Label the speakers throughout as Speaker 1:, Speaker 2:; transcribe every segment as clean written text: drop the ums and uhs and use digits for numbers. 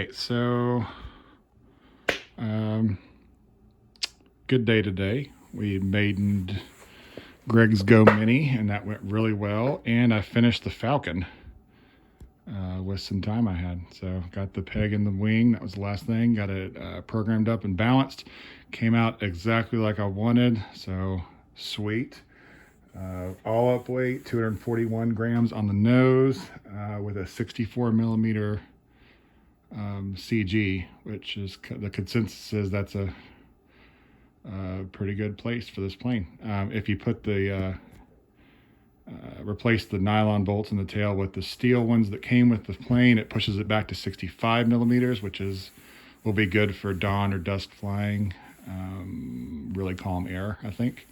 Speaker 1: right, so good day today. We made Greg's Go Mini, and that went really well. And I finished the Falcon with some time I had. So got the peg in the wing. That was the last thing. Got it programmed up and balanced. Came out exactly like I wanted. So sweet. All up weight, 241 grams on the nose with a 64 millimeter CG, which is the consensus is that's a pretty good place for this plane. If you put the replace the nylon bolts in the tail with the steel ones that came with the plane, it pushes it back to 65 millimeters, which will be good for dawn or dusk flying. Really calm air, I think.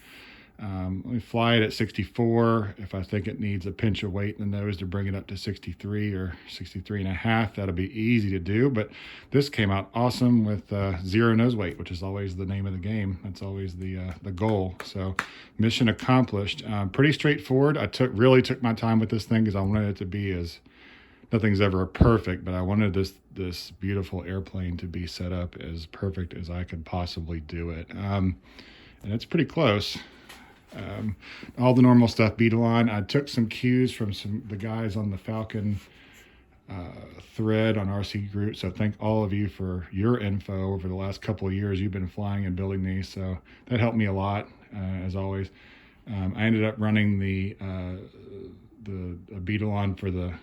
Speaker 1: Let me fly it at 64. If I think it needs a pinch of weight in the nose to bring it up to 63 or 63 and a half, that'll be easy to do. But this came out awesome with zero nose weight, which is always the name of the game. That's always the goal. So mission accomplished. Pretty straightforward. I really took my time with this thing because I wanted it to be nothing's ever perfect, but I wanted this beautiful airplane to be set up as perfect as I could possibly do it. And it's pretty close. All the normal stuff, Beeline. I took some cues from the guys on the Falcon thread on RC Group. So thank all of you for your info over the last couple of years. You've been flying and building these, so that helped me a lot, as always. I ended up running the Beeline for the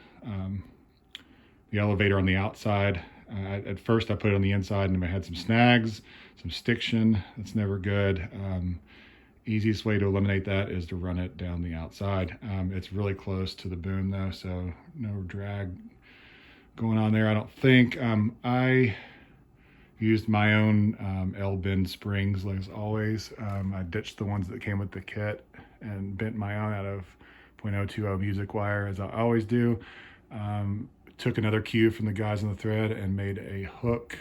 Speaker 1: elevator on the outside. At first, I put it on the inside, and I had some snags, some stiction. That's never good. Easiest way to eliminate that is to run it down the outside. It's really close to the boom though, so no drag going on there, I don't think. I used my own L-bend springs, like as always. I ditched the ones that came with the kit and bent my own out of .020 music wire, as I always do. Took another cue from the guys on the thread and made a hook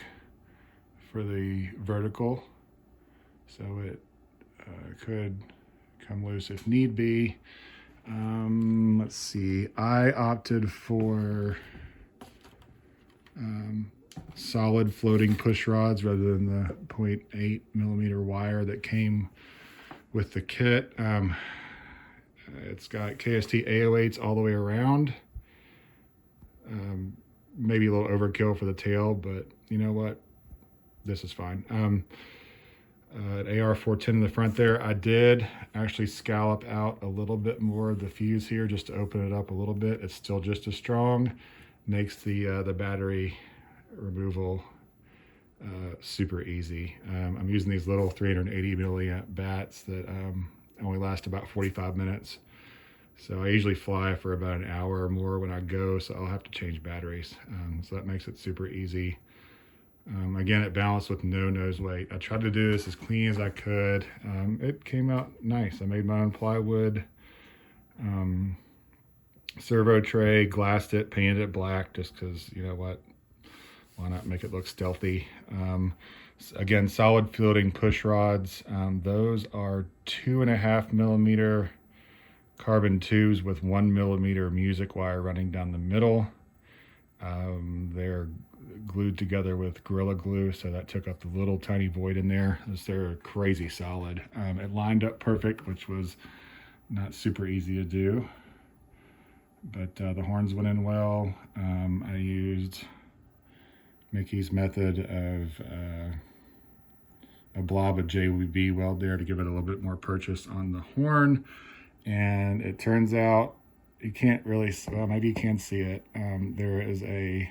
Speaker 1: for the vertical, so it could come loose if need be. Let's see. I opted for solid floating push rods rather than the 0.8 millimeter wire that came with the kit. It's got KST A08s all the way around. Maybe a little overkill for the tail, but you know what? This is fine. An AR-410 in the front there. I did actually scallop out a little bit more of the fuse here just to open it up a little bit. It's still just as strong. Makes the battery removal super easy. I'm using these little 380 milliamp bats that only last about 45 minutes. So I usually fly for about an hour or more when I go, so I'll have to change batteries. So that makes it super easy. Again, it balanced with no nose weight. I tried to do this as clean as I could. It came out nice. I made my own plywood servo tray, glassed it, painted it black just because, you know what, why not make it look stealthy. Again, solid floating push rods. Those are 2.5 millimeter carbon tubes with 1 millimeter music wire running down the middle. They're glued together with Gorilla Glue, so that took up the little tiny void in there. They're crazy solid. It lined up perfect, which was not super easy to do, but the horns went in well. I used Mickey's method of a blob of JWB weld there to give it a little bit more purchase on the horn, and it turns out you can't really, well, maybe you can see it. There is a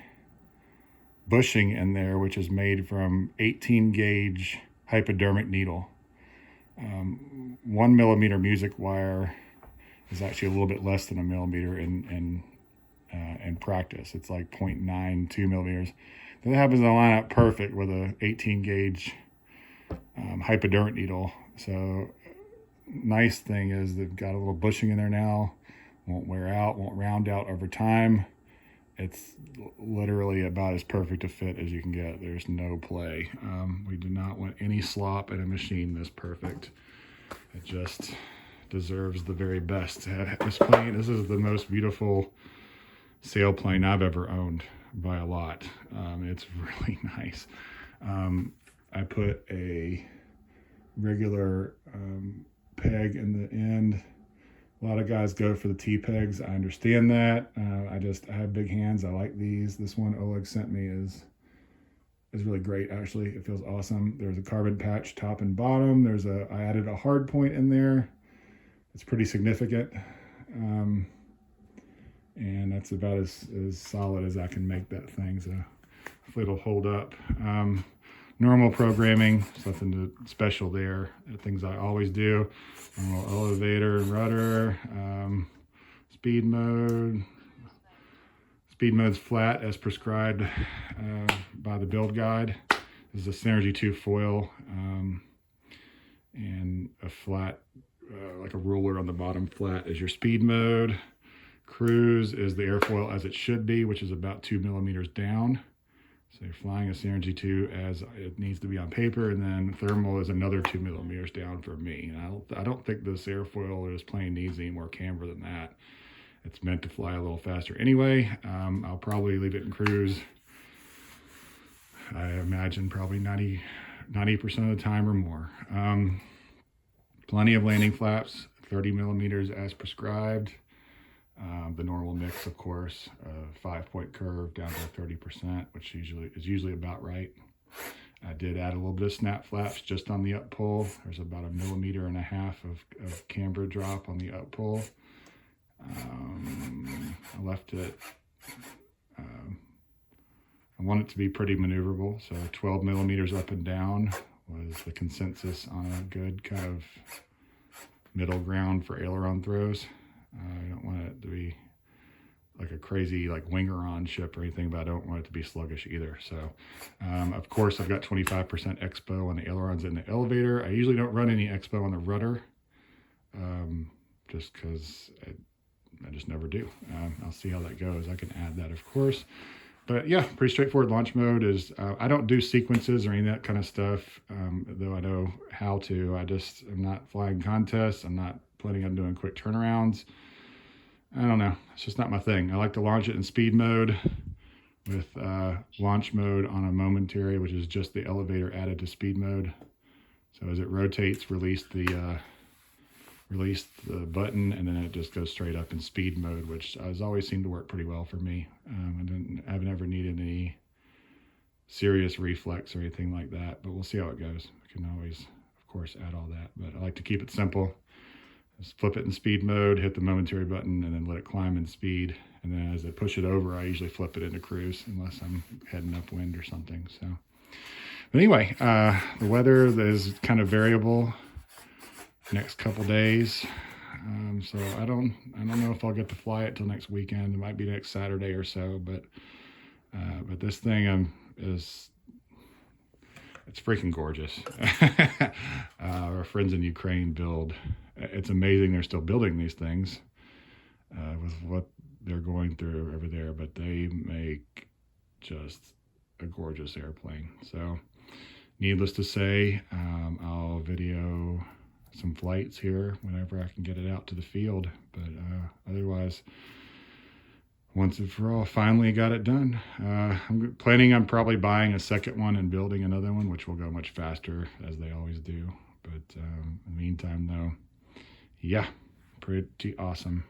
Speaker 1: bushing in there, which is made from 18 gauge hypodermic needle. 1 millimeter music wire is actually a little bit less than a millimeter in practice. It's like 0.92 millimeters. That happens to line up perfect with a 18 gauge hypodermic needle. So nice thing is they've got a little bushing in there now. Won't wear out, won't round out over time. It's literally about as perfect a fit as you can get. There's no play. We do not want any slop in a machine this perfect. It just deserves the very best. This plane, this is the most beautiful sailplane I've ever owned. by a lot. It's really nice. I put a regular peg in the end. A lot of guys go for the T-pegs. I understand that. I have big hands. I like these. This one Oleg sent me is really great, actually. It feels awesome. There's a carbon patch top and bottom. I added a hard point in there. It's pretty significant. And that's about as solid as I can make that thing. So hopefully it'll hold up. Normal programming, nothing special there. Things I always do. Normal elevator and rudder. Speed mode. Speed mode's flat as prescribed by the build guide. This is a Synergy 2 foil and a flat, like a ruler on the bottom flat is your speed mode. Cruise is the airfoil as it should be, which is about 2 millimeters down. So you're flying a Synergy 2 as it needs to be on paper, and then thermal is another 2 millimeters down for me. And I don't think this airfoil or this plane needs any more camber than that. It's meant to fly a little faster anyway. I'll probably leave it in cruise. I imagine probably 90% of the time or more. Plenty of landing flaps, 30 millimeters as prescribed. The normal mix, of course, 5-point curve down to 30%, which is usually about right. I did add a little bit of snap flaps just on the up pull. There's about 1.5 millimeters of camber drop on the up pull. I left it, I want it to be pretty maneuverable, so 12 millimeters up and down was the consensus on a good kind of middle ground for aileron throws. I don't want it to be like a crazy like winger-on ship or anything, but I don't want it to be sluggish either. So, of course, I've got 25% expo on the ailerons in the elevator. I usually don't run any expo on the rudder, just because I just never do. I'll see how that goes. I can add that, of course. But yeah, pretty straightforward launch mode is, I don't do sequences or any of that kind of stuff, though I know how to. I'm not flying contests. I'm not planning on doing quick turnarounds. I don't know. It's just not my thing. I like to launch it in speed mode with launch mode on a momentary, which is just the elevator added to speed mode. So as it rotates, release the button, and then it just goes straight up in speed mode, which has always seemed to work pretty well for me. I've never needed any serious reflex or anything like that, but we'll see how it goes. I can always, of course, add all that, but I like to keep it simple. Just flip it in speed mode, hit the momentary button, and then let it climb in speed. And then as I push it over, I usually flip it into cruise unless I'm heading upwind or something. So, but anyway, the weather is kind of variable next couple days. So I don't know if I'll get to fly it till next weekend. It might be next Saturday or so, but this thing it's freaking gorgeous. Our friends in Ukraine build. It's amazing they're still building these things with what they're going through over there, but they make just a gorgeous airplane. So needless to say, I'll video some flights here whenever I can get it out to the field, but otherwise, once and for all, finally got it done. I'm planning on probably buying a second one and building another one, which will go much faster, as they always do. But in the meantime, though, yeah, pretty awesome.